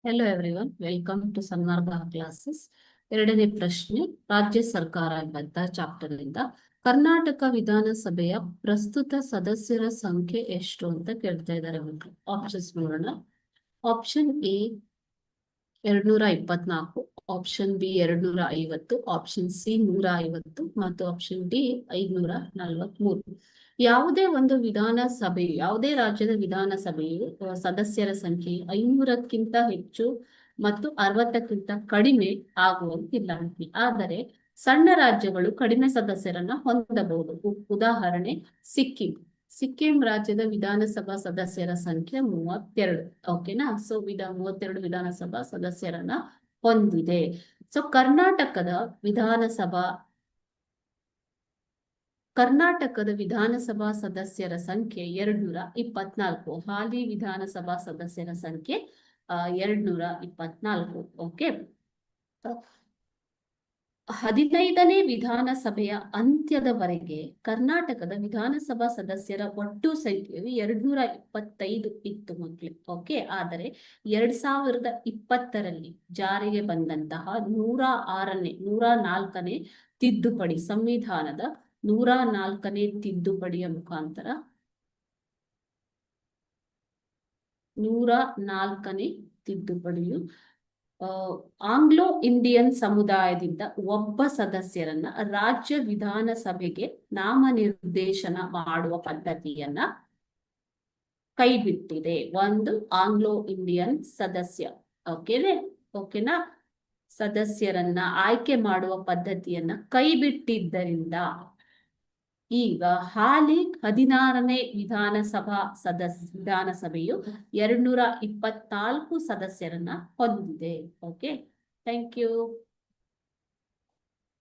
Hello everyone, welcome to Sanmarga classes. ಎರಡನೇ ಪ್ರಶ್ನೆ, ರಾಜ್ಯ ಸರ್ಕಾರ ಎಂಬಂತ ಚಾಪ್ಟರ್ ಇಂದ ಕರ್ನಾಟಕ ವಿಧಾನಸಭೆಯ ಪ್ರಸ್ತುತ ಸದಸ್ಯರ ಸಂಖ್ಯೆ ಎಷ್ಟು ಅಂತ ಕೇಳ್ತಾ ಇದ್ದಾರೆ. ಆಪ್ಷನ್ಸ್ ನೋಡೋಣ. Option A 224, option B 250, option C 150 ಮತ್ತು ಆಪ್ಷನ್ ಡಿ 543. ಯಾವುದೇ ಒಂದು ವಿಧಾನಸಭೆಯು, ಯಾವುದೇ ರಾಜ್ಯದ ವಿಧಾನಸಭೆಯು ಸದಸ್ಯರ ಸಂಖ್ಯೆ 500ಕ್ಕಿಂತ ಹೆಚ್ಚು ಮತ್ತು 60ಕ್ಕಿಂತ ಕಡಿಮೆ ಆಗುವಂತಿಲ್ಲ. ಆದರೆ ಸಣ್ಣ ರಾಜ್ಯಗಳು ಕಡಿಮೆ ಸದಸ್ಯರನ್ನ ಹೊಂದಬಹುದು. ಉದಾಹರಣೆ ಸಿಕ್ಕಿಂ. ಸಿಕ್ಕಿಂ ರಾಜ್ಯದ ವಿಧಾನಸಭಾ ಸದಸ್ಯರ ಸಂಖ್ಯೆ 32. ಓಕೆನಾ? ಸೊ 32 ವಿಧಾನಸಭಾ ಸದಸ್ಯರನ್ನ ಹೊಂದಿದೆ. ಸೊ ಕರ್ನಾಟಕದ ವಿಧಾನಸಭಾ ಸದಸ್ಯರ ಸಂಖ್ಯೆ 224. ಹಾಲಿ ವಿಧಾನಸಭಾ ಸದಸ್ಯರ ಸಂಖ್ಯೆ 224. ಓಕೆ. 15ನೇ ವಿಧಾನಸಭೆಯ ಅಂತ್ಯದವರೆಗೆ ಕರ್ನಾಟಕದ ವಿಧಾನಸಭಾ ಸದಸ್ಯರ ಒಟ್ಟು ಸಂಖ್ಯೆಯು 225 ಇತ್ತು ಮಕ್ಕಳು. ಓಕೆ. ಆದರೆ 2020ರಲ್ಲಿ ಜಾರಿಗೆ ಬಂದಂತಹ 104ನೇ ತಿದ್ದುಪಡಿ, ಸಂವಿಧಾನದ 104ನೇ ತಿದ್ದುಪಡಿಯ ಮುಖಾಂತರ 104ನೇ ತಿದ್ದುಪಡಿಯು ಆಂಗ್ಲೋ ಇಂಡಿಯನ್ ಸಮುದಾಯದಿಂದ ಒಬ್ಬ ಸದಸ್ಯರನ್ನ ರಾಜ್ಯ ವಿಧಾನಸಭೆಗೆ ನಾಮನಿರ್ದೇಶನ ಮಾಡುವ ಪದ್ಧತಿಯನ್ನ ಕೈಬಿಟ್ಟಿದೆ. ಒಂದು ಆಂಗ್ಲೋ ಇಂಡಿಯನ್ ಸದಸ್ಯ, ಓಕೆನಾ, ಸದಸ್ಯರನ್ನ ಆಯ್ಕೆ ಮಾಡುವ ಪದ್ಧತಿಯನ್ನ ಕೈಬಿಟ್ಟಿದ್ದರಿಂದ ಈಗ ಹಾಲಿ 16ನೇ ವಿಧಾನಸಭೆಯು 224 ಸದಸ್ಯರನ್ನ ಹೊಂದಿದೆ. Okay, thank you.